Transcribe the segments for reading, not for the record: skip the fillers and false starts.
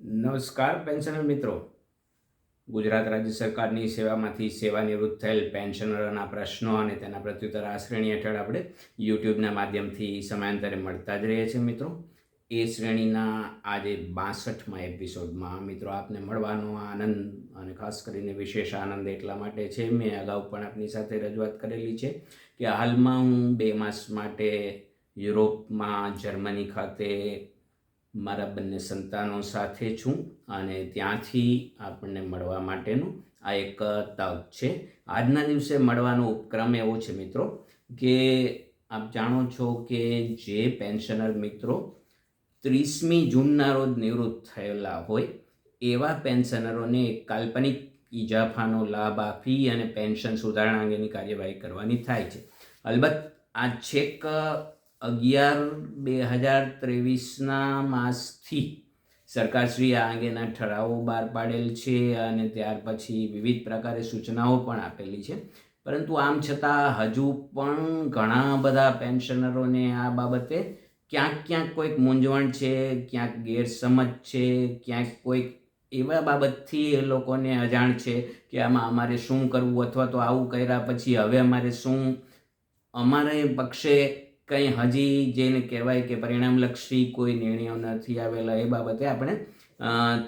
નમસ્કાર પેન્શનર મિત્રો. ગુજરાત રાજ્ય સરકારની સેવામાંથી સેવાનિવૃત્ત થયેલ પેન્શનરોના પ્રશ્નો અને તેના પ્રત્યુત્તર આ શ્રેણી હેઠળ આપણે યુટ્યુબના માધ્યમથી સમયાંતરે મળતા જ રહીએ છીએ મિત્રો. એ શ્રેણીના આજે 62માં એપિસોડમાં મિત્રો આપને મળવાનો આનંદ અને ખાસ કરીને વિશેષ આનંદ એટલા માટે છે, મેં અગાઉ પણ આપની સાથે રજૂઆત કરેલી છે કે હાલમાં હું 2 માસ માટે યુરોપમાં જર્મની ખાતે મારા બંને સંતાનો સાથે છું અને ત્યાંથી આપણને મળવા માટેનું આ એક તક છે. આજના દિવસે મળવાનો ઉપક્રમ એવો છે મિત્રો કે આપ જાણો છો કે જે પેન્શનર મિત્રો 30મી જૂનના રોજ નિવૃત્ત થયેલા હોય એવા પેન્શનરોને એક કાલ્પનિક ઇજાફાનો લાભ આપી અને પેન્શન સુધારણા અંગેની કાર્યવાહી કરવાની થાય છે. અલબત્ત આ છેક 11/2023ના માસથી સરકારશ્રી આ અંગેના ઠરાવો બહાર પાડેલ છે અને ત્યાર પછી વિવિધ પ્રકારે સૂચનાઓ પણ આપેલી છે. પરંતુ આમ છતાં હજુ પણ ઘણા બધા પેન્શનરોને આ બાબતે ક્યાંક કોઈક મૂંઝવણ છે, ક્યાંક ગેરસમજ છે, ક્યાંક કોઈક એવા બાબતથી એ લોકોને અજાણ છે કે આમાં અમારે શું કરવું અથવા તો આવું કર્યા પછી હવે અમારે શું. અમારે પક્ષે કંઈ હજી જેને કહેવાય કે પરિણામલક્ષી કોઈ નિર્ણયો નથી આવેલા એ બાબતે આપણે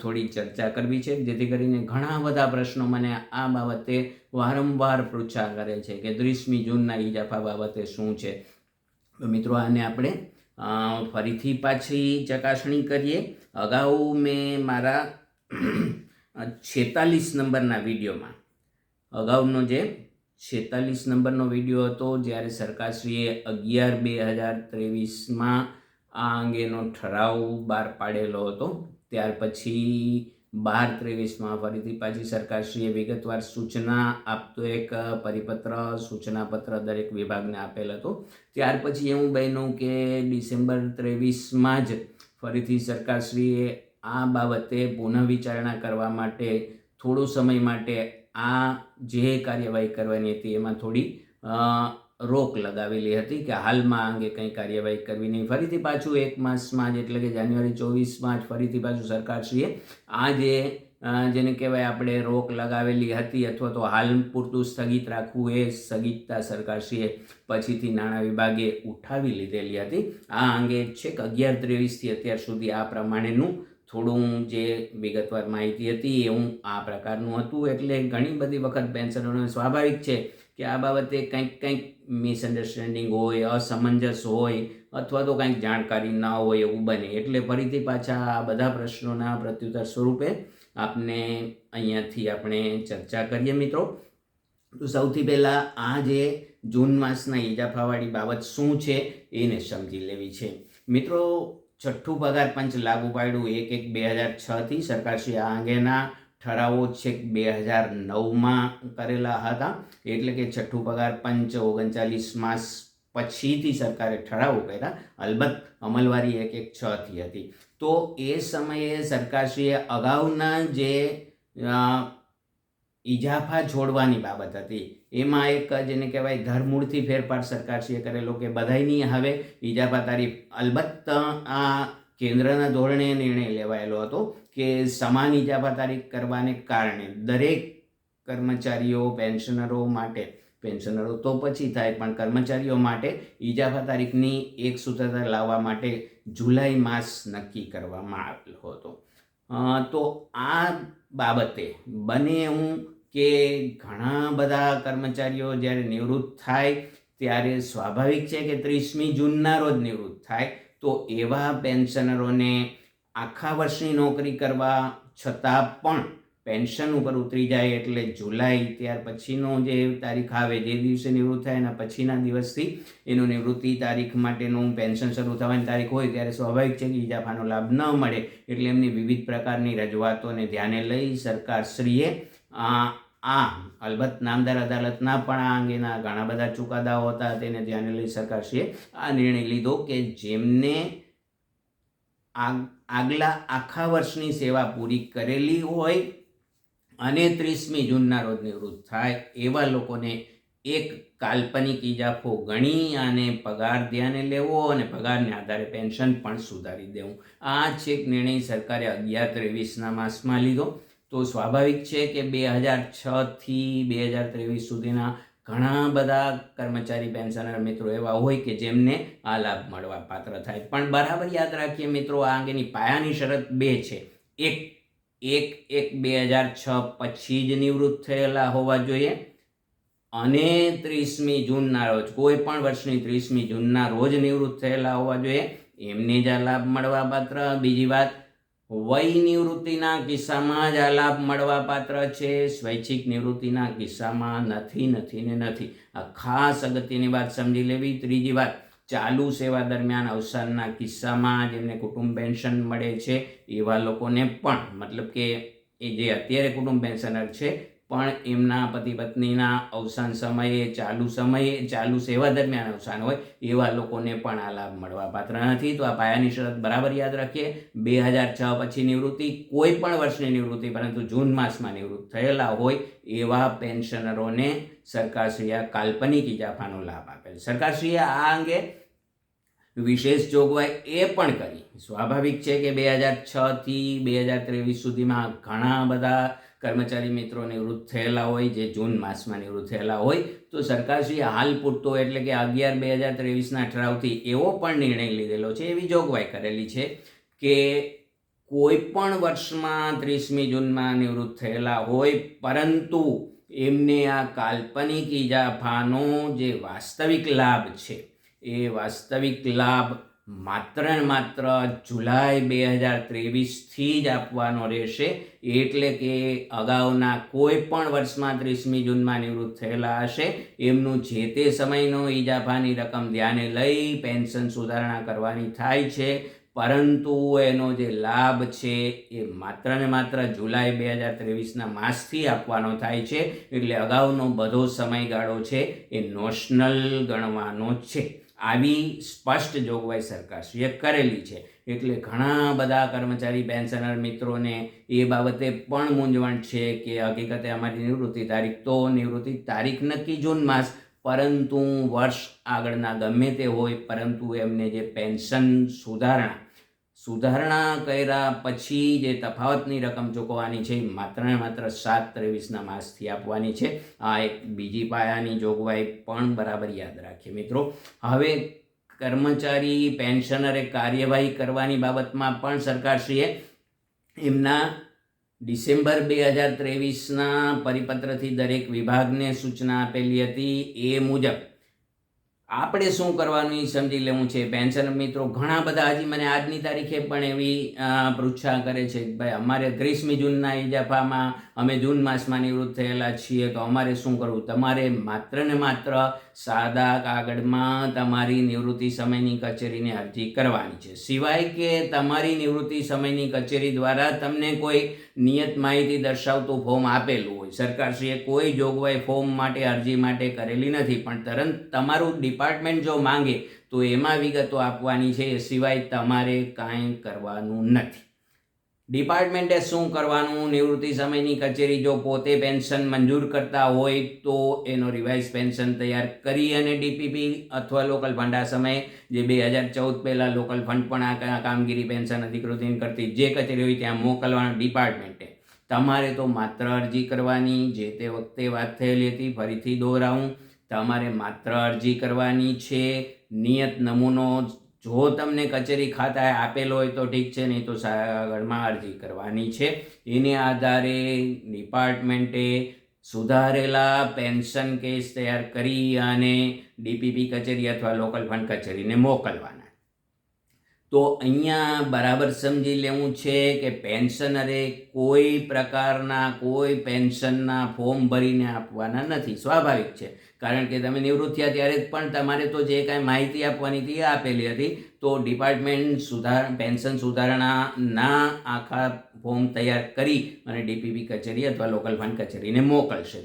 થોડી ચર્ચા કરવી છે, જેથી કરીને ઘણા બધા પ્રશ્નો મને આ બાબતે વારંવાર પૂછ્યા કરે છે કે 30મી જૂનના ઇજાફા બાબતે શું છે. તો મિત્રો આને આપણે ફરીથી પાછી ચકાસણી કરીએ. અગાઉ મેં મારા 46 નંબરના વિડીયોમાં અગાઉનો જે 46 નંબરનો વિડીયો હતો જ્યારે સરકારશ્રીએ 11/2023માં આ અંગેનો ઠરાવ બહાર પાડેલો હતો, ત્યાર પછી 12/23માં ફરીથી પાછી સરકારશ્રીએ વિગતવાર સૂચના આપતો એક પરિપત્ર સૂચનાપત્ર દરેક વિભાગને આપેલ હતો. ત્યાર પછી એવું બન્યું કે ડિસેમ્બર 23માં જ ફરીથી સરકારશ્રીએ આ બાબતે પુનઃવિચારણા કરવા માટે થોડો સમય માટે આ જે કાર્યવાહી કરવાની હતી એમાં થોડી રોક લગાવેલી હતી કે હાલમાં અંગે કંઈ કાર્યવાહી કરવી નહીં. ફરીથી પાછું 1 માસમાં જ એટલે કે જાન્યુઆરી 24માં જ ફરીથી પાછું સરકારશ્રીએ આ જેને કહેવાય આપણે રોક લગાવેલી હતી અથવા તો હાલ પૂરતું સ્થગિત રાખવું એ સ્થગિતતા સરકારશ્રીએ પછીથી નાણાં વિભાગે ઉઠાવી લીધેલી હતી. આ અંગે છેક 11/23થી અત્યાર સુધી આ પ્રમાણેનું થોડું જે વિગતવાર માહિતી હતી એવું આ પ્રકારનું હતું. એટલે ઘણી બધી વખત પેન્શનરોને સ્વાભાવિક છે કે આ બાબતે કંઈક મિસઅન્ડરસ્ટેન્ડિંગ હોય, અસમંજસ હોય અથવા તો કંઈક જાણકારી ના હોય એવું બને. એટલે ફરીથી પાછા આ બધા પ્રશ્નોના પ્રત્યુત્તર સ્વરૂપે આપને અહીંયાથી આપણે ચર્ચા કરીએ મિત્રો. તો સૌથી પહેલાં આ જે જૂન માસના ઇજાફાવાળી બાબત શું છે એને સમજી લેવી છે મિત્રો. છઠ્ઠું પગાર પંચ લાગુ પાડ્યું 1/1/2006થી. સરકારશ્રી આ અંગેના ઠરાવો છેક 2009માં કરેલા હતા. એટલે કે છઠ્ઠું પગાર પંચ 39 માસ પછીથી સરકારે ઠરાવો કર્યા. અલબત્ત અમલવારી 1/1/6થી હતી. તો એ સમયે સરકારશ્રીએ અગાઉના જે ઇજાફા છોડવાની બાબત હતી એમાં એક જેને કહેવાય ધરમૂળથી ફેરફાર સરકારશ્રીએ કરેલો કે બધાયની હવે ઇજાફા તારીખ, અલબત્ત આ કેન્દ્રના ધોરણે નિર્ણય લેવાયેલો હતો કે સમાન ઇજાફા તારીખ કરવાને કારણે દરેક કર્મચારીઓ પેન્શનરો તો પછી થાય પણ કર્મચારીઓ માટે ઇજાફા તારીખની એક સૂત્રતા લાવવા માટે જુલાઈ માસ નક્કી કરવામાં આવેલો હતો. તો આ બાબતે બને એવું કે ઘણા બધા કર્મચારીઓ જ્યારે નિવૃત્ત થાય ત્યારે સ્વાભાવિક છે કે 30મી જૂનના રોજ નિવૃત્ત થાય. તો એવા પેન્શનરોને આખા વર્ષની નોકરી કરવા છતાં પણ પેન્શન ઉપર ઉતરી જાય એટલે જુલાઈ ત્યાર પછીનો જે તારીખ આવે, જે દિવસે નિવૃત્ત થાય એના પછીના દિવસથી એનું નિવૃત્તિ તારીખ માટેનું પેન્શન શરૂ થવાની તારીખ હોય ત્યારે સ્વાભાવિક છે કે ઇજાફાનો લાભ ન મળે. એટલે એમની વિવિધ પ્રકારની રજૂઆતોને ધ્યાને લઈ સરકારશ્રીએ અલબત્ત નામદાર અદાલતના પણ આ અંગેના ઘણા બધા ચુકાદાઓ હતા, તેને ધ્યાને લઈ સરકારશ્રીએ આ નિર્ણય લીધો કે જેમને આગલા આખા વર્ષની સેવા પૂરી કરેલી હોય અને 30મી જૂનના રોજ નિવૃત્ત થાય એવા લોકોને એક કાલ્પનિક ઇજાફો ગણી અને પગાર ધ્યાને લેવો અને પગારને આધારે પેન્શન પણ સુધારી દેવું. આ છેક નિર્ણય સરકારે 11-23ના માસમાં લીધો. તો સ્વાભાવિક છે કે 2006થી 2023 સુધીના ઘણા બધા કર્મચારી પેન્શનર મિત્રો એવા હોય કે જેમને આ લાભ મળવા પાત્ર થાય. પણ બરાબર યાદ રાખીએ મિત્રો, આ અંગેની પાયાની શરત 2 છે. એક 2006 પછી જ નિવૃત્ત થયેલા હોવા જોઈએ અને 30મી જૂનના રોજ, કોઈ પણ વર્ષની 30મી જૂનના રોજ નિવૃત્ત થયેલા હોવા જોઈએ, એમને જ આ લાભ મળવા પાત્ર. બીજી વાત, વય નિવૃત્તિના કિસ્સામાં જ આ લાભ મળવા પાત્ર છે, સ્વૈચ્છિક નિવૃત્તિના કિસ્સામાં નથી. આ ખાસ અગત્યની વાત સમજી લેવી. ત્રીજી વાત, ચાલુ સેવા દરમિયાન અવસાનના કિસ્સામાં જેમને કુટુંબ પેન્શન મળે છે એવા લોકોને પણ, મતલબ કે એ જે અત્યારે કુટુંબ પેન્શનર છે પણ એમના પતિ પત્નીના અવસાન સમયે, ચાલુ સેવા દરમિયાન અવસાન હોય એવા લોકોને પણ આ લાભ મળવા પાત્ર નથી. તો આ પાયાની શરત બરાબર યાદ રાખીએ. 2006 પછી નિવૃત્તિ, કોઈ પણ વર્ષની નિવૃત્તિ પરંતુ જૂન માસમાં નિવૃત્ત થયેલા હોય એવા પેન્શનરોને સરકારશ્રીએ કાલ્પનિક ઇજાફાનો લાભ આપેલ. સરકારશ્રીએ આ અંગે વિશેષ જોગવાઈ એ પણ કરી. સ્વાભાવિક છે કે 2006થી 2023 સુધીમાં ઘણા બધા કર્મચારી મિત્રો નિવૃત્ત થયેલા હોય, જે જૂન માસમાં નિવૃત્ત થયેલા હોય. તો સરકારશ્રીએ હાલ પૂરતો એટલે કે 11/2023ના ઠરાવથી એવો પણ નિર્ણય લીધેલો છે, એવી જોગવાઈ કરેલી છે કે કોઈ પણ વર્ષમાં 30મી જૂનમાં નિવૃત્ત થયેલા હોય પરંતુ એમને આ કાલ્પનિક ઇજાફાનો જે વાસ્તવિક લાભ છે એ વાસ્તવિક લાભ માત્ર જુલાઈ 2023થી જ આપવાનો રહેશે. એટલે કે અગાઉના કોઈ પણ વર્ષમાં 30મી જૂનમાં નિવૃત્ત થયેલા હશે એમનું જે તે સમયનો ઇજાફાની રકમ ધ્યાને લઈ પેન્શન સુધારણા કરવાની થાય છે, પરંતુ એનો જે લાભ છે એ માત્ર જુલાઈ 2023ના માસથી આપવાનો થાય છે. એટલે અગાઉનો બધો સમયગાળો છે એ નોશનલ ગણવાનો છે. આવી સ્પષ્ટ જોગવાઈ સરકારશ્રીએ કરેલી છે. એટલે ઘણા બધા કર્મચારી પેન્શનર મિત્રોને એ બાબતે પણ મૂંઝવણ છે કે હકીકતે અમારી નિવૃત્તિ તારીખ નક્કી જૂન માસ, પરંતુ વર્ષ આગળના ગમે તે હોય, પરંતુ એમને જે પેન્શન સુધારણા કર્યા પછી જે તફાવતની રકમ ચૂકવવાની છે માત્ર 7/23ના માસથી આપવાની છે. આ એક બીજી પાયાની જોગવાઈ પણ બરાબર યાદ રાખીએ મિત્રો. હવે કર્મચારી પેન્શનરે કાર્યવાહી કરવાની બાબતમાં પણ સરકારશ્રીએ એમના ડિસેમ્બર 2023ના પરિપત્રથી દરેક વિભાગને સૂચના આપેલી હતી. એ મુજબ આપણે શું કરવાનું સમજી લેવું છે. પેન્શનર મિત્રો ઘણા બધા હજી મને આજની તારીખે પણ એવી પૃચ્છા કરે છે કે ભાઈ અમારે 30મી જૂનના ઇજાફામાં અમે જૂન માસમાં નિવૃત્ત થયેલા છીએ તો અમારે શું કરવું. તમારે માત્ર સાદા કાગળમાં તમારી નિવૃત્તિ સમયની કચેરીને અરજી કરવાની છે. સિવાય કે તમારી નિવૃત્તિ સમયની કચેરી દ્વારા તમને કોઈ નિયત માહિતી દર્શાવતું ફોર્મ આપેલું હોય. સરકારશ્રીએ કોઈ જોગવાઈ ફોર્મ માટે, અરજી માટે કરેલી નથી, પણ તરત તમારું ડિપાર્ટમેન્ટ જો માંગે તો એમાં વિગતો આપવાની છે. એ સિવાય તમારે કાંઈ કરવાનું નથી. ડિપાર્ટમેન્ટે શું કરવાનું, નિવૃત્તિ સમયની કચેરી જો પોતે પેન્શન મંજૂર કરતા હોય તો એનો રિવાઇઝ પેન્શન તૈયાર કરી અને ડીપીપી અથવા લોકલ ફંડ, આ સમયે જે 2014 પહેલાં લોકલ ફંડ પણ આ કામગીરી પેન્શન અધિકૃતિ કરતી જે કચેરી હોય ત્યાં મોકલવાનું ડિપાર્ટમેન્ટે. તમારે તો માત્ર અરજી કરવાની. જે તે વખતે વાત થયેલી હતી, ફરીથી દોહરાવું, તમારે માત્ર અરજી કરવાની છે. નિયત નમૂનો જો તમને કચેરી ખાતાએ આપેલો હોય તો ઠીક છે, નહીં તો આગળમાં અરજી કરવાની છે. એને આધારે ડિપાર્ટમેન્ટે સુધારેલા પેન્શન કેસ તૈયાર કરી અને ડીપીપી કચેરી અથવા લોકલ ફંડ કચેરીને મોકલવાના. તો અહીંયા બરાબર સમજી લેવું છે કે પેન્શનરે કોઈ પ્રકારના કોઈ પેન્શનના ફોર્મ ભરીને આપવાના નથી. સ્વાભાવિક છે, કારણ કે તમે નિવૃત્ત થયા ત્યારે પણ તમારે તો જે કાંઈ માહિતી આપવાની હતી એ આપેલી હતી. તો ડિપાર્ટમેન્ટ પેન્શન સુધારણાના આખા ફોર્મ તૈયાર કરી અને ડીપીપી કચેરી અથવા લોકલ ફંડ કચેરીને મોકલશે.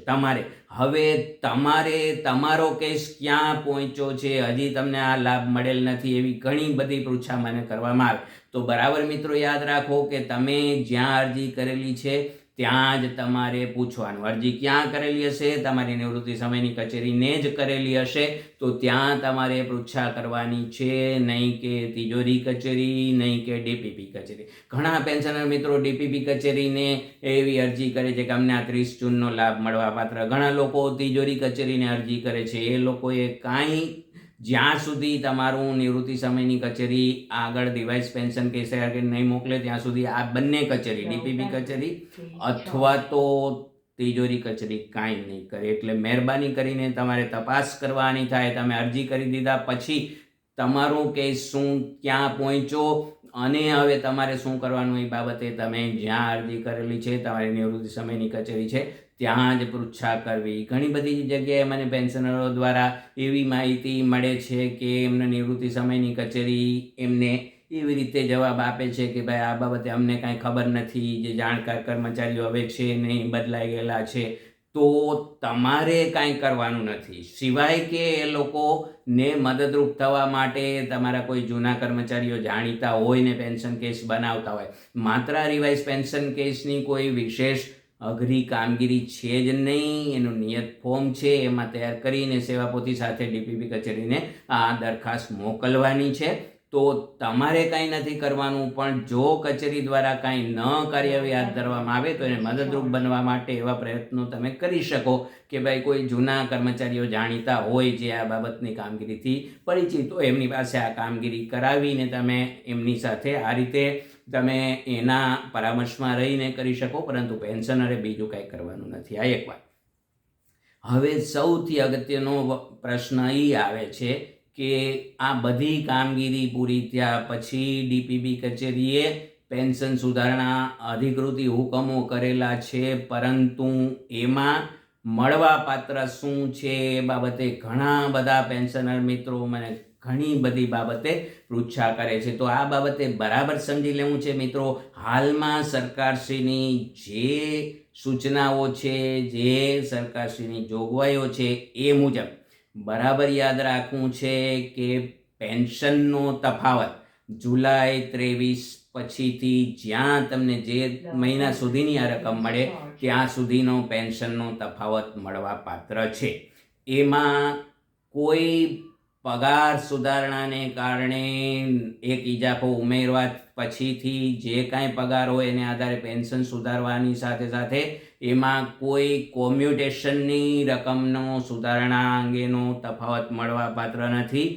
તમારો કેસ ક્યાં પહોંચ્યો છે, હજી તમને આ લાભ મળેલ નથી, એવી ઘણી બધી પૃચ્છા મને કરવામાં આવે તો બરાબર મિત્રો યાદ રાખો કે તમે જ્યાં અરજી કરેલી છે ત્યાં જ તમારે પૂછવાનું. અરજી ક્યાં કરેલી હશે? તમારી નિવૃત્તિ સમયની કચેરીને જ કરેલી હશે તો ત્યાં તમારે પૃચ્છા કરવાની છે, નહીં કે તિજોરી કચેરી, નહીં કે ડીપીપી કચેરી. ઘણા પેન્શનર મિત્રો ડીપીપી કચેરીને એવી અરજી કરે છે કે અમને આ 30 જૂનનો લાભ મળવા પાત્ર. ઘણા લોકો તિજોરી કચેરીને અરજી કરે છે. એ લોકોએ કાંઈ જ્યાં સુધી તમારું નિવૃત્તિ સમયની કચેરી આગળ ડિવાઇસ પેન્શન કેસ નહીં મોકલે ત્યાં સુધી આ બંને કચેરી, ડીપીપી કચેરી અથવા તો તિજોરી કચેરી કાંઈ નહીં કરે. એટલે મહેરબાની કરીને તમારે તપાસ કરવાની થાય. તમે અરજી કરી દીધા પછી તમારું કેસ શું, ક્યાં પહોંચ્યો અને હવે તમારે શું કરવાનું એ બાબતે તમે જ્યાં અરજી કરેલી છે, તમારી નિવૃત્તિ સમયની કચેરી છે, ત્યાં જ પૃચ્છા કરવી. ઘણી બધી જગ્યાએ મને પેન્શનરો દ્વારા એવી માહિતી મળે છે કે એમને નિવૃત્તિ સમયની કચેરી એમને એવી રીતે જવાબ આપે છે કે ભાઈ આ બાબતે અમને કાંઈ ખબર નથી, જે જાણકાર કર્મચારીઓ હવે છે નહીં, બદલાઈ ગયેલા છે. તો તમારે કાંઈ કરવાનું નથી, સિવાય કે એ લોકોને મદદરૂપ થવા માટે તમારા કોઈ જૂના કર્મચારીઓ જાણીતા હોય ને પેન્શન કેસ બનાવતા હોય. માત્ર રિવાઇઝ પેન્શન કેસની કોઈ વિશેષ અઘરી કામગીરી છે જ નહીં. એનું નિયત ફોર્મ છે, એમાં તૈયાર કરીને સેવાપોથી સાથે ડીપીપી કચેરીને આ દરખાસ્ત મોકલવાની છે. તો તમારે કાંઈ નથી કરવાનું. પણ જો કચેરી દ્વારા કાંઈ ન કાર્યવાહી હાથ ધરવામાં આવે તો એને મદદરૂપ બનવા માટે એવા પ્રયત્નો તમે કરી શકો કે ભાઈ કોઈ જૂના કર્મચારીઓ જાણીતા હોય જે આ બાબતની કામગીરીથી પરિચિત હોય, એમની પાસે આ કામગીરી કરાવીને તમે એમની સાથે આ રીતે તમે એના પરામર્શમાં રહીને કરી શકો. પરંતુ પેન્શનરે બીજું કાંઈ કરવાનું નથી. આ એક વાત. હવે સૌથી અગત્યનો પ્રશ્ન એ આવે છે કે આ બધી કામગીરી પૂરી થયા પછી ડીપીપી કચેરીએ પેન્શન સુધારણા અધિકૃતિ હુકમો કરેલા છે, પરંતુ એમાં મળવાપાત્ર શું છે એ બાબતે ઘણા બધા પેન્શનર મિત્રો મને ઘણી બધી બાબતે પૃચ્છા કરે છે. તો આ બાબતે બરાબર સમજી લેવું છે મિત્રો. હાલમાં સરકારશ્રીની જે સૂચનાઓ છે, જે સરકારશ્રીની જોગવાઈઓ છે એ મુજબ બરાબર યાદ રાખવું છે કે પેન્શનનો તફાવત જુલાઈ 23 પછીથી જ્યાં તમને જે મહિના સુધીની આ રકમ મળે ત્યાં સુધીનો પેન્શનનો તફાવત મળવા પાત્ર છે. એમાં કોઈ પગાર સુધારણાને કારણે એક ઇજાફો ઉમેરવા પછીથી જે કાંઈ પગાર હોય એને આધારે પેન્શન સુધારવાની સાથે સાથે એમાં કોઈ કોમ્યુટેશનની રકમનો સુધારણા અંગેનો તફાવત મળવા પાત્ર નથી.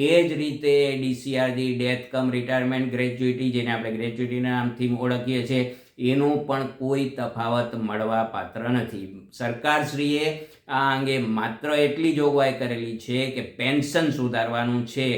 એ જ રીતે ડીસીઆરડી, ડેથ કમ રિટાયરમેન્ટ ગ્રેચ્યુઇટી, જેને આપણે ગ્રેચ્યુઇટીના નામથી ઓળખીએ છીએ, એનો પણ કોઈ તફાવત મળવા પાત્ર નથી. સરકારશ્રીએ આ અંગે માત્ર એટલી જોગવાઈ કરેલી છે કે પેન્શન સુધારવાનું છે,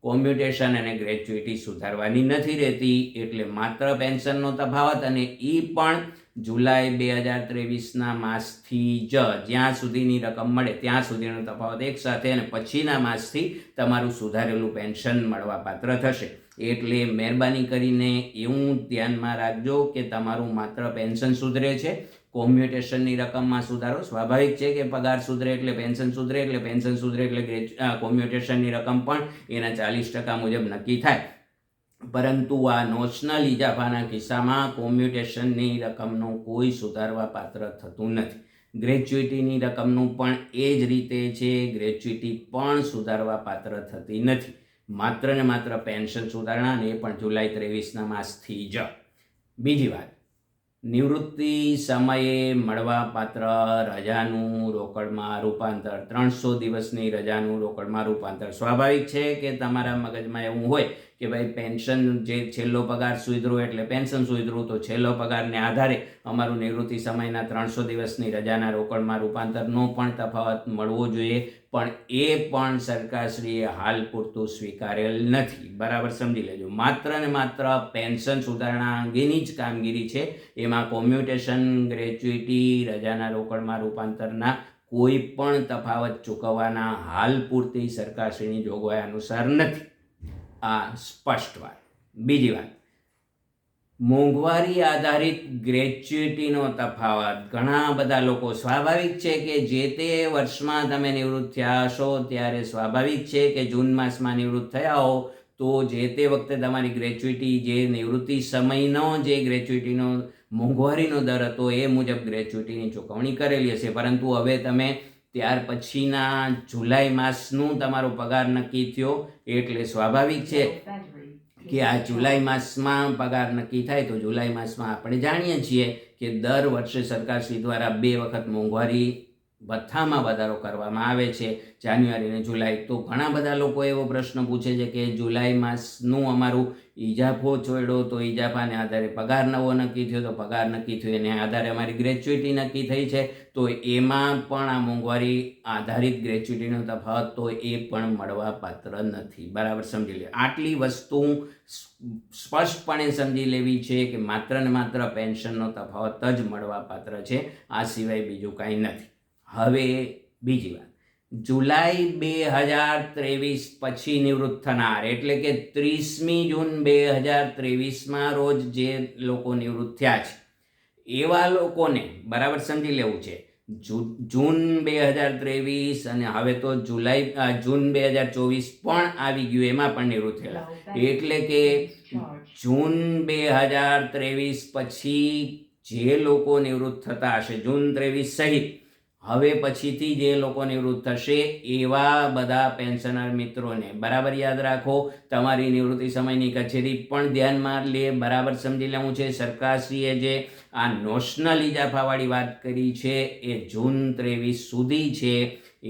કોમ્યુટેશન અને ગ્રેચ્યુઇટી સુધારવાની નથી રહેતી. એટલે માત્ર પેન્શનનો તફાવત, અને એ પણ જુલાઈ 2023ના માસથી જ જ્યાં સુધીની રકમ મળે ત્યાં સુધીનો તફાવત એક સાથે, અને પછીના માસથી તમારું સુધારેલું પેન્શન મળવા પાત્ર થશે. એટલે મહેરબાની કરીને એવું ધ્યાનમાં રાખજો કે તમારું માત્ર પેન્શન સુધરે છે, કોમ્યુટેશનની રકમમાં સુધારો. સ્વાભાવિક છે કે પગાર સુધરે એટલે પેન્શન સુધરે, એટલે પેન્શન સુધરે એટલે કોમ્યુટેશનની રકમ પણ એના 40% મુજબ નક્કી થાય. પરંતુ આ નોશનલ ઇજાફાના કિસ્સામાં કોમ્યુટેશનની રકમનું કોઈ સુધારવા પાત્ર થતું નથી. ગ્રેચ્યુઇટીની રકમનું પણ એ જ રીતે છે, ગ્રેચ્યુઇટી પણ સુધારવા પાત્ર થતી નથી. માત્ર ને માત્ર પેન્શન સુધારણા, ને એ પણ જુલાઈ 23ના માસથી જ. બીજી વાત, નિવૃત્તિ સમયે મળવાપાત્ર રજાનું રોકડમાં રૂપાંતર, 300 દિવસની રજાનું રોકડમાં રૂપાંતર. સ્વાભાવિક છે કે તમારા મગજમાં એવું હોય કે ભાઈ પેન્શન જે છેલ્લો પગાર સુધરો એટલે પેન્શન સુધરું, તો છેલ્લો પગારને આધારે અમારું નિવૃત્તિ સમયના 300 દિવસની રજાના રોકડમાં રૂપાંતરનો પણ તફાવત મળવો જોઈએ. પણ એ પણ સરકારશ્રીએ હાલ પૂરતું સ્વીકારેલ નથી. બરાબર સમજી લેજો. માત્ર ને માત્ર પેન્શન સુધારણા અંગેની જ કામગીરી છે. એમાં કોમ્યુટેશન, ગ્રેચ્યુઇટી, રજાના રોકડમાં રૂપાંતરના કોઈ પણ તફાવત ચૂકવવાના હાલ પૂરતી સરકારશ્રીની જોગવાઈ અનુસાર નથી. આ સ્પષ્ટ વાત. બીજી વાત, મોંઘવારી આધારિત ગ્રેચ્યુઇટીનો તફાવત. ઘણા બધા લોકો, સ્વાભાવિક છે કે જે તે વર્ષમાં તમે નિવૃત્ત થયા હશો ત્યારે સ્વાભાવિક છે કે જૂન માસમાં નિવૃત્ત થયા હો તો જે તે વખતે તમારી ગ્રેચ્યુટી જે નિવૃત્તિ સમયનો જે ગ્રેચ્યુટીનો મોંઘવારીનો દર હતો એ મુજબ ગ્રેચ્યુટીની ચૂકવણી કરેલી હશે, પરંતુ હવે તમે ત્યાર પછીના જુલાઈ માસનું તમારો પગાર નક્કી થયો એટલે સ્વાભાવિક છે કે આ જુલાઈ માસમાં પગાર નક્કી થાય તો જુલાઈ માસમાં આપણે જાણીએ છીએ કે દર વર્ષે સરકારશ્રી દ્વારા 2 વખત મોંઘવારી ભથ્થામાં વધારો કરવામાં આવે છે, જાન્યુઆરી અને જુલાઈ. તો ઘણા બધા લોકો એવો પ્રશ્ન પૂછે છે કે જુલાઈ માસનું અમારું ઇજાફો ચોયડો તો ઇજાફાને આધારે પગાર નવો નક્કી થયો, તો પગાર નક્કી થયો એને આધારે અમારી ગ્રેચ્યુટી નક્કી થઈ છે, તો એમાં પણ આ મોંઘવારી આધારિત ગ્રેચ્યુટીનો તફાવત તો એ પણ મળવા પાત્ર નથી. બરાબર સમજી લે. આટલી વસ્તુ સ્પષ્ટપણે સમજી લેવી છે કે માત્ર ને માત્ર પેન્શનનો તફાવત જ મળવા પાત્ર છે, આ સિવાય બીજું કાંઈ નથી. હવે બીજી વાત, જુલાઈ 2023 પછી નિવૃત્ત થનાર એટલે કે 30મી જૂન 2023માં રોજ જે લોકો નિવૃત્ત થયા છે એવા લોકોને બરાબર સમજી લેવું છે. જૂન 2023 અને હવે તો જૂન 2024 પણ આવી ગયું, એમાં પણ નિવૃત્ત થયેલા, એટલે કે જૂન 2023 પછી જે લોકો નિવૃત્ત થતા હશે જૂન 23 સહિત હવે પછીથી જે લોકો નિવૃત્ત થશે એવા બધા પેન્શનર મિત્રોને બરાબર યાદ રાખો, તમારી નિવૃત્તિ સમયની કચેરી પણ ધ્યાનમાં લે. બરાબર સમજી લેવું છે. સરકારશ્રીએ જે આ નોશનલ ઇજાફાવાળી વાત કરી છે એ જૂન 23 સુધી છે.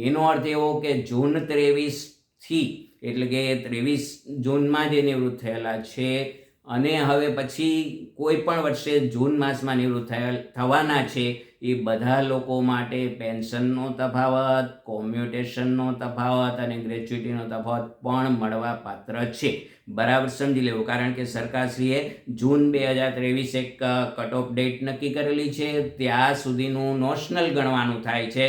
એનો અર્થ એવો કે જૂન 23થી એટલે કે 23 જૂનમાં જે નિવૃત્ત થયેલા છે અને હવે પછી કોઈ પણ વર્ષે જૂન માસમાં નિવૃત્ત થવાના છે એ બધા લોકો માટે પેન્શનનો તફાવત, કોમ્યુટેશનનો તફાવત અને ગ્રેચ્યુટીનો તફાવત પણ મળવા પાત્ર છે. બરાબર સમજી લેવું, કારણ કે સરકારશ્રીએ જૂન 2023 એક કટ ઓફ ડેટ નક્કી કરેલી છે, ત્યાં સુધીનું નોશનલ ગણવાનું થાય છે.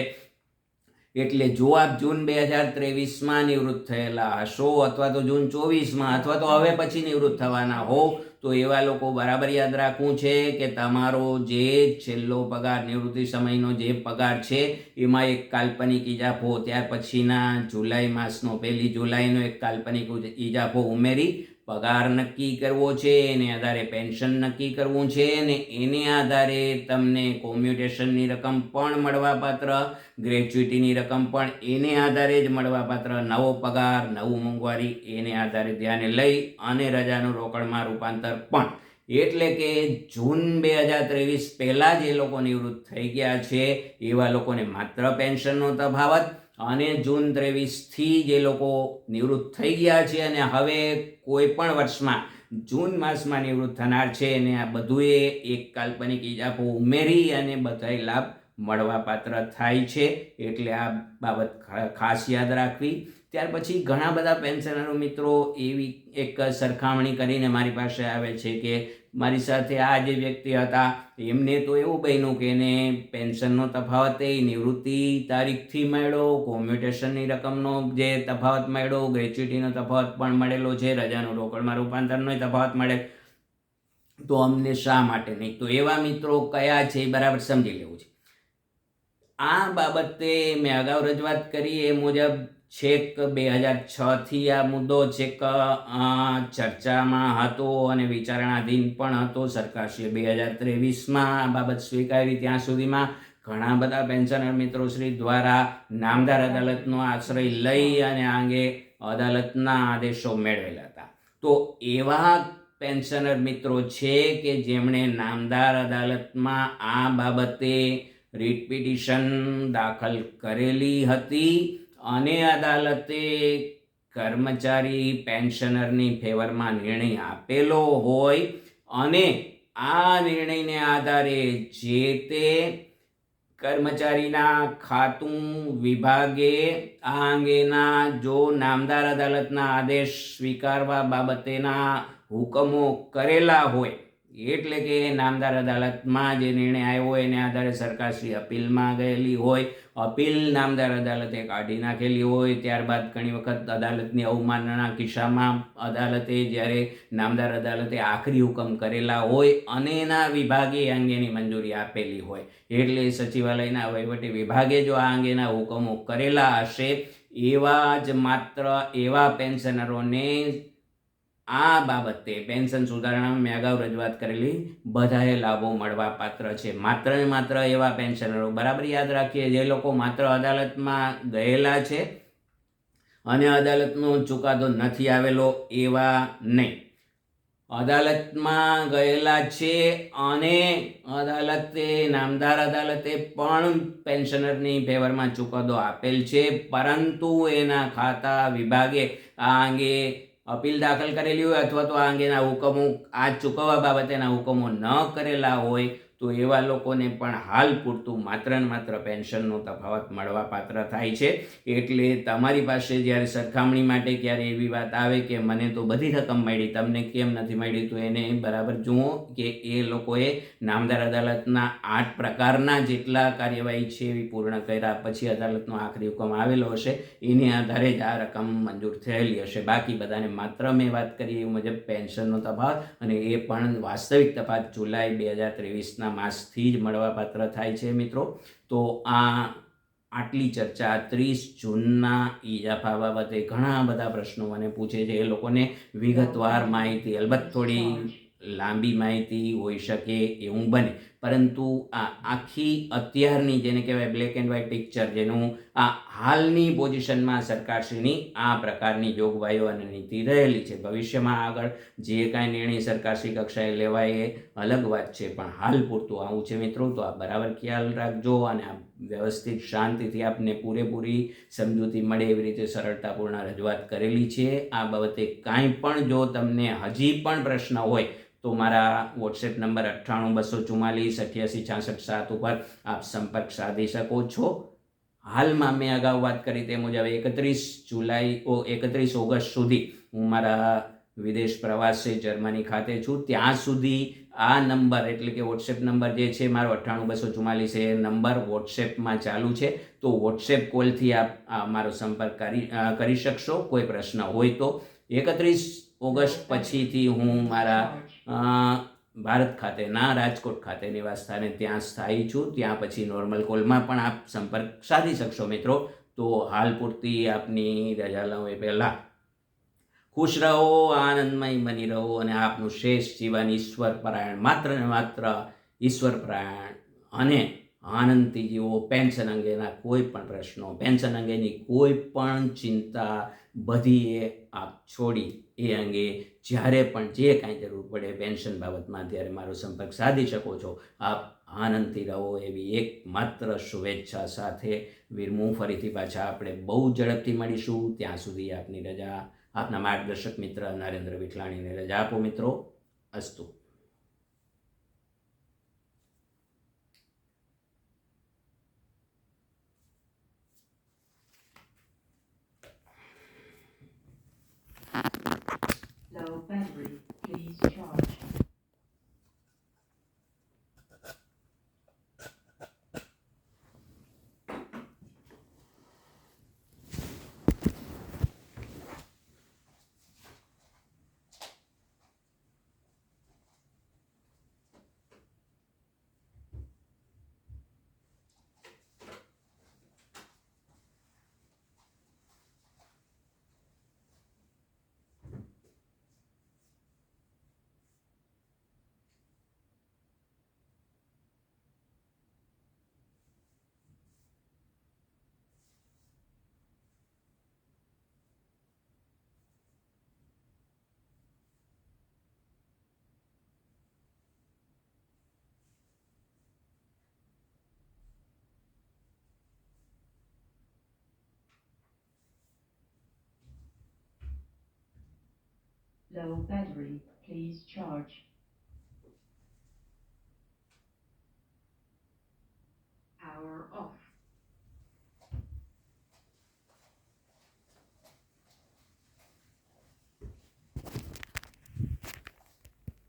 એટલે જો આપ જૂન 2023માં નિવૃત્ત થયેલા હશો અથવા તો જૂન 24માં અથવા તો હવે પછી નિવૃત્ત થવાના હો તો એવા લોકો બરાબર યાદ રાખવું છે કે તમારો જે છેલ્લો પગાર નિવૃત્તિ સમયનો જે પગાર છે એમાં એક કાલ્પનિક ઇજાફો, ત્યાર પછીના જુલાઈ માસનો 1 જુલાઈનો એક કાલ્પનિક ઇજાફો ઉમેરી પગાર નક્કી કરવો છે, એને આધારે પેન્શન નક્કી કરવું છે અને એને આધારે તમને કોમ્યુટેશનની રકમ પણ મળવાપાત્ર, ગ્રેચ્યુટીની રકમ પણ એને આધારે જ મળવાપાત્ર, નવો પગાર, નવું મોંઘવારી એને આધારે ધ્યાને લઈ અને રજાનું રોકડમાં રૂપાંતર પણ. એટલે કે જૂન 2023 પહેલાં જે લોકો નિવૃત્ત થઈ ગયા છે એવા લોકોને માત્ર પેન્શનનો તફાવત, અને જૂન 23થી જે લોકો નિવૃત્ત થઈ ગયા છે અને હવે કોઈ પણ વર્ષમાં જૂન માસમાં નિવૃત્ત થનાર છે અને આ બધુંએ એક કાલ્પનિક ઇજાફો ઉમેરી અને બધાય લાભ મળવાપાત્ર થાય છે. એટલે આ બાબત ખાસ યાદ રાખવી. ત્યાર પછી ઘણા બધા પેન્શનરો મિત્રો એવી એક સરખામણી કરીને મારી પાસે આવે છે કે મારી સાથે આ જે વ્યક્તિ હતા એમને તો એવું બન્યું કે એને પેન્શનનો તફાવત એ નિવૃત્તિ તારીખથી મળ્યો, કોમ્યુટેશનની રકમનો જે તફાવત મળ્યો, ગ્રેચ્યુટીનો તફાવત પણ મળેલો છે, રજાનું રોકડમાં રૂપાંતરનો તફાવત મળે, તો અમને શા માટે નહીં? તો એવા મિત્રો કયા છે એ બરાબર સમજી લેવું છે. આ બાબતે મેં અગાઉ રજૂઆત કરી એ મુજબ છેક 2006થી આ મુદ્દો છેક ચર્ચામાં હતો અને વિચારણાધીન પણ હતો. સરકારશ્રીએ 2023માં આ બાબત સ્વીકારી. ત્યાં સુધીમાં ઘણા બધા પેન્શનર મિત્રો શ્રી દ્વારા નામદાર અદાલતનો આશ્રય લઈ અને આ અંગે અદાલતના આદેશો મેળવેલા હતા. તો એવા પેન્શનર મિત્રો છે કે જેમણે નામદાર અદાલતમાં આ બાબતે રીટ પિટિશન દાખલ કરેલી હતી અને અદાલતે કર્મચારી પેન્શનરની ફેવરમાં નિર્ણય આપેલો હોય અને આ નિર્ણયને આધારે જે તે કર્મચારીના ખાતું વિભાગે આ અંગેના જો નામદાર અદાલતના આદેશ સ્વીકારવા બાબતેના હુકમો કરેલા હોય, એટલે કે નામદાર અદાલતમાં જે નિર્ણય આવ્યો હોય એને આધારે સરકારશ્રી અપીલમાં ગયેલી હોય, અપીલ નામદાર અદાલતે કાઢી નાખેલી હોય, ત્યારબાદ ઘણી વખત અદાલતની અવમાનના કિસ્સામાં અદાલતે જ્યારે નામદાર અદાલતે આખરી હુકમ કરેલા હોય અને એના વિભાગે અંગેની મંજૂરી આપેલી હોય, એટલે સચિવાલયના વહીવટી વિભાગે જો આ અંગેના હુકમો કરેલા હશે એવા જ માત્ર એવા પેન્શનરોને આ બાબતે પેન્શન સુધારણામાં મેં અગાઉ રજૂઆત કરેલી બધાએ લાભો મળવા પાત્ર છે. માત્ર ને માત્ર એવા પેન્શનરો, બરાબર યાદ રાખીએ, જે લોકો માત્ર અદાલતમાં ગયેલા છે અને અદાલતનો ચુકાદો નથી આવેલો એવા નહીં. અદાલતમાં ગયેલા છે અને નામદાર અદાલતે પણ પેન્શનરની ફેવરમાં ચુકાદો આપેલ છે, પરંતુ એના ખાતા વિભાગે આ અંગે અપીલ દાખલ કરેલી હોય અથવા તો આ અંગેના હુકમો, આ ચૂકવવા બાબતેના હુકમો ન કરેલા હોય તો એવા લોકોને પણ હાલ પૂરતું માત્ર ને માત્ર પેન્શનનો તફાવત મળવા પાત્ર થાય છે. એટલે તમારી પાસે જ્યારે સરખામણી માટે ક્યારે એવી વાત આવે કે મને તો બધી રકમ મળી, તમને કેમ નથી મળી, તો એને બરાબર જુઓ કે એ લોકોએ નામદાર અદાલતના 8 પ્રકારના જેટલા કાર્યવાહી છે એવી પૂર્ણ કર્યા પછી અદાલતનો આખરી હુકમ આવેલો હશે, એની આધારે જ આ રકમ મંજૂર થયેલી હશે. બાકી બધાને માત્ર મેં વાત કરી એ મુજબ પેન્શનનો તફાવત, અને એ પણ વાસ્તવિક તફાવત જુલાઈ 2023ના માસથી જ મળવાપાત્ર થાય છે મિત્રો. તો આટલી ચર્ચા 30 જૂનના ઇજાફા બાબતે ઘણા બધા પ્રશ્નો મને પૂછે છે. એ લોકોને વિગતવાર માહિતી, અલબત્ત થોડી લાંબી માહિતી હોઈ શકે એવું બને, પરંતુ આ આખી અત્યારની જેને કહેવાય બ્લેક એન્ડ વ્હાઇટ પિક્ચર, જેનું આ હાલની પોઝિશનમાં સરકારશ્રીની આ પ્રકારની જોગવાઈઓ અને નીતિ રહેલી છે. ભવિષ્યમાં આગળ જે કાંઈ નિર્ણય સરકારશ્રી કક્ષાએ લેવાય એ અલગ વાત છે, પણ હાલ પૂરતું આવું છે મિત્રો. તો આ બરાબર ખ્યાલ રાખજો અને આ વ્યવસ્થિત શાંતિથી આપને પૂરેપૂરી સમજૂતી મળે એવી રીતે સરળતાપૂર્ણ રજૂઆત કરેલી છે. આ બાબતે કાંઈ પણ જો તમને હજી પણ પ્રશ્ન હોય તો મારા વોટ્સએપ નંબર 98 244 88 66 7 ઉપર આપ સંપર્ક સાધી શકો છો. હાલમાં મેં અગાઉ વાત કરી તે મુજબ 31 ઓગસ્ટ સુધી હું મારા વિદેશ પ્રવાસે જર્મની ખાતે છું. ત્યાં સુધી આ નંબર એટલે કે વોટ્સએપ નંબર જે છે મારો 98 244 એ નંબર વોટ્સએપમાં ચાલુ છે. તો વોટ્સએપ કોલથી આપ મારો સંપર્ક કરી શકશો કોઈ પ્રશ્ન હોય તો. 31 ઓગસ્ટ પછીથી હું મારા ભારત ખાતેના રાજકોટ ખાતે નિવાસ સ્થાને ત્યાં સ્થાયી છું. ત્યાં પછી નોર્મલ કોલમાં પણ આપ સંપર્ક સાધી શકશો મિત્રો. તો હાલ પૂરતી આપની રજા લઉં એ પહેલાં ખુશ રહો, આનંદમય બની રહો અને આપનું શેષ જીવન ઈશ્વરપરાયણ, માત્ર ને માત્ર ઈશ્વરપરાયણ અને આનંદથી જીવો. પેન્શન અંગેના કોઈ પણ પ્રશ્નો, પેન્શન અંગેની કોઈ પણ ચિંતા બધી એ આપ છોડી એ અંગે જ્યારે પણ જે કાંઈ જરૂર પડે પેન્શન બાબતમાં ત્યારે મારો સંપર્ક સાધી શકો છો. આપ આનંદથી રહો એવી એક માત્ર શુભેચ્છા સાથે વિરમું. ફરીથી પાછા આપણે બહુ ઝડપથી મળીશું. ત્યાં સુધી આપની રજા આપના માર્ગદર્શક મિત્ર નરેન્દ્ર વિઠલાણીને રજા આપો મિત્રો. અસ્તુ. Low battery, please charge. Low battery, please charge. Power off.